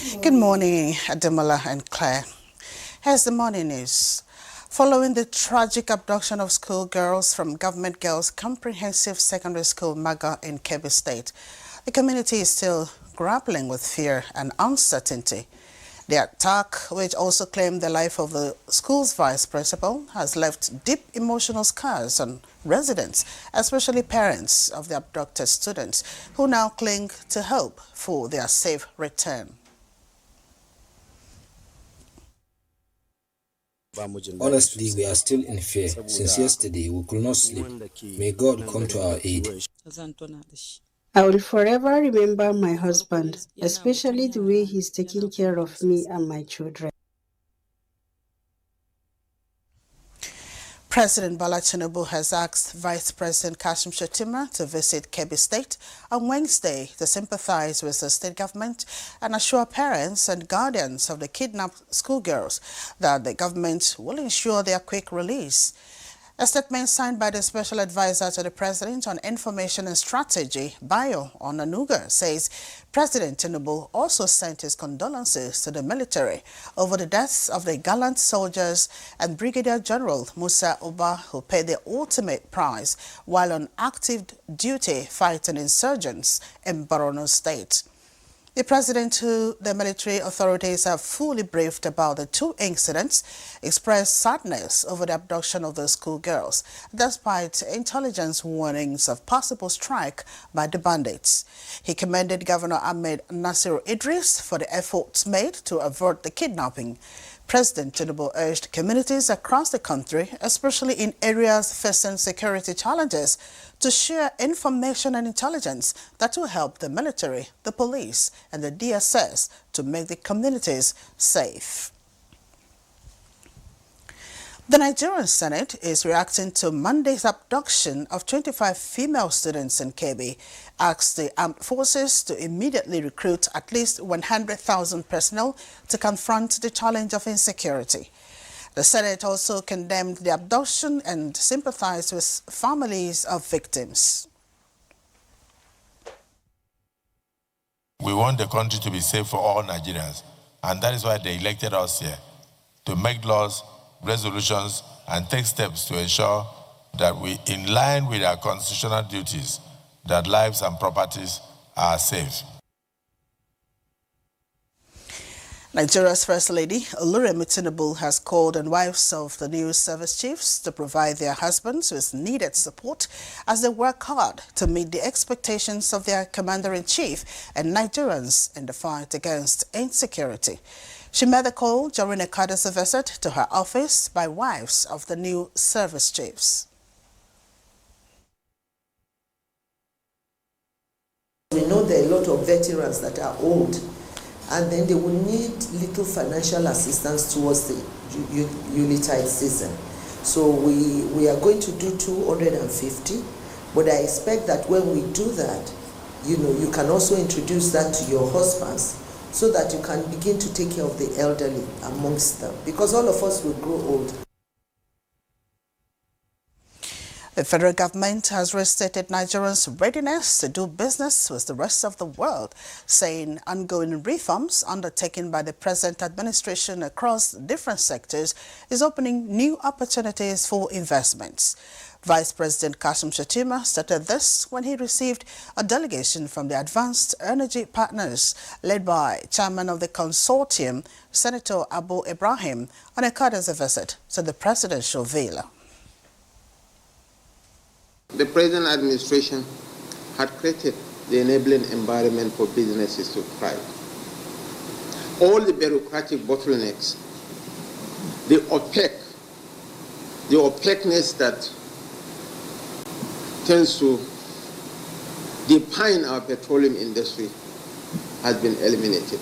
Good morning, Ademola and Claire. Here's the morning news. Following the tragic abduction of schoolgirls from Government Girls Comprehensive Secondary School, Maga in Kebbi State, the community is still grappling with fear and uncertainty. The attack, which also claimed the life of the school's vice principal, has left deep emotional scars on residents, especially parents of the abducted students, who now cling to hope for their safe return. Honestly, we are still in fear. Since yesterday, we could not sleep. May God come to our aid. I will forever remember my husband, especially the way he's taking care of me and my children. President Bola Tinubu has asked Vice President Kashim Shettima to visit Kebbi State on Wednesday to sympathize with the state government and assure parents and guardians of the kidnapped schoolgirls that the government will ensure their quick release. A statement signed by the Special Advisor to the President on Information and Strategy, Bayo Onanuga, says President Tinubu also sent his condolences to the military over the deaths of the gallant soldiers and Brigadier General Musa Uba, who paid the ultimate price while on active duty fighting insurgents in Borno State. The president, who the military authorities have fully briefed about the two incidents, expressed sadness over the abduction of the schoolgirls, despite intelligence warnings of possible strike by the bandits. He commended Governor Ahmed Nasir Idris for the efforts made to avert the kidnapping. President Tinubu urged communities across the country, especially in areas facing security challenges, to share information and intelligence that will help the military, the police, and the DSS to make the communities safe. The Nigerian Senate is reacting to Monday's abduction of 25 female students in Kebbi, asked the armed forces to immediately recruit at least 100,000 personnel to confront the challenge of insecurity. The Senate also condemned the abduction and sympathized with families of victims. We want the country to be safe for all Nigerians, and that is why they elected us here, to make laws, resolutions, and take steps to ensure that we, in line with our constitutional duties, that lives and properties are safe. Nigeria's First Lady, Oluremi Tinubu, has called on wives of the new service chiefs to provide their husbands with needed support as they work hard to meet the expectations of their commander-in-chief and Nigerians in the fight against insecurity. She made the call during a courtesy visit to her office by wives of the new service chiefs. We know there are a lot of veterans that are old, and then they will need little financial assistance towards the Yuletide season. So we are going to do 250, but I expect that when we do that, you can also introduce that to your husbands so that you can begin to take care of the elderly amongst them, because all of us will grow old. The federal government has restated Nigerians' readiness to do business with the rest of the world, saying ongoing reforms undertaken by the present administration across different sectors is opening new opportunities for investments. Vice President Kashim Shettima stated this when he received a delegation from the Advanced Energy Partners, led by Chairman of the consortium, Senator Abu Ibrahim, on a courtesy visit to the presidential villa. The present administration had created the enabling environment for businesses to thrive. All the bureaucratic bottlenecks, the opaqueness that tends to define our petroleum industry has been eliminated.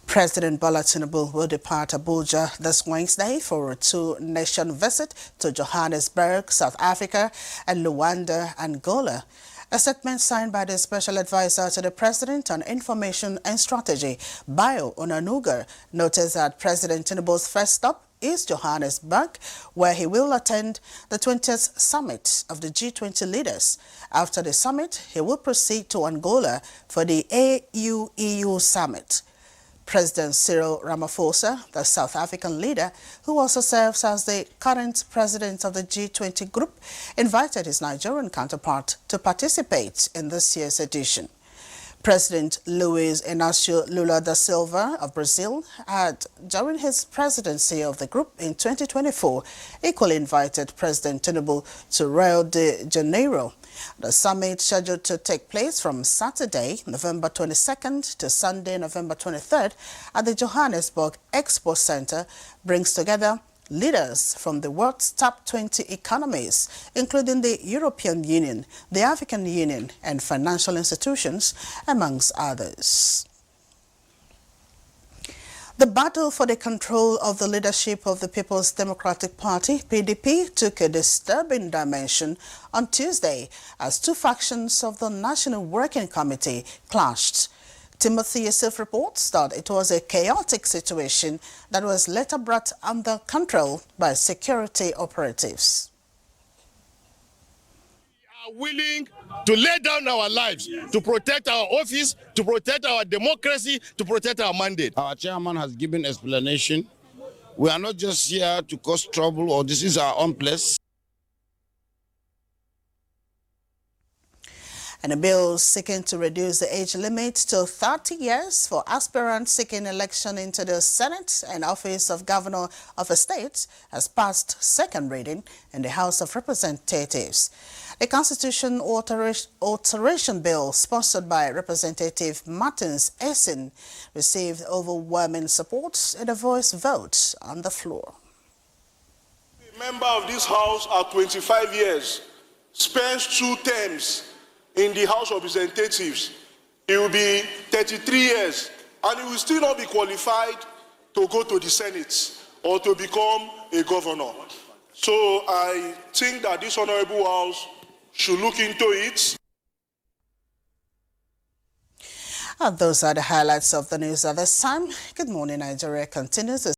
President Bola Tinubu will depart Abuja this Wednesday for a two-nation visit to Johannesburg, South Africa, and Luanda, Angola. A statement signed by the Special Advisor to the President on Information and Strategy, Bayo Onanuga, noted that President Tinubu's first stop East Johannesburg, where he will attend the 20th summit of the G20 leaders. After the summit, he will proceed to Angola for the AU-EU summit. President Cyril Ramaphosa, the South African leader, who also serves as the current president of the G20 group, invited his Nigerian counterpart to participate in this year's edition. President Luiz Inácio Lula da Silva of Brazil had, during his presidency of the group in 2024, equally invited President Tinubu to Rio de Janeiro. The summit, scheduled to take place from Saturday, November 22nd to Sunday, November 23rd at the Johannesburg Expo Center, brings together leaders from the world's top 20 economies, including the European Union, the African Union, and financial institutions, amongst others. The battle for the control of the leadership of the People's Democratic Party, PDP, took a disturbing dimension on Tuesday as two factions of the National Working Committee clashed. Timothy Yusuf reports that it was a chaotic situation that was later brought under control by security operatives. We are willing to lay down our lives to protect our office, to protect our democracy, to protect our mandate. Our chairman has given explanation. We are not just here to cause trouble or this is our own place. And a bill seeking to reduce the age limit to 30 years for aspirants seeking election into the Senate and office of Governor of a state has passed second reading in the House of Representatives. The Constitution Alteration Bill, sponsored by Representative Martins Essen, received overwhelming support in a voice vote on the floor. The member of this House at 25 years spends 2 terms in the House of Representatives. He will be 33 years and he will still not be qualified to go to the Senate or to become a governor. So I think that this Honorable House should look into it. And those are the highlights of the news at this time. Good morning, Nigeria continues.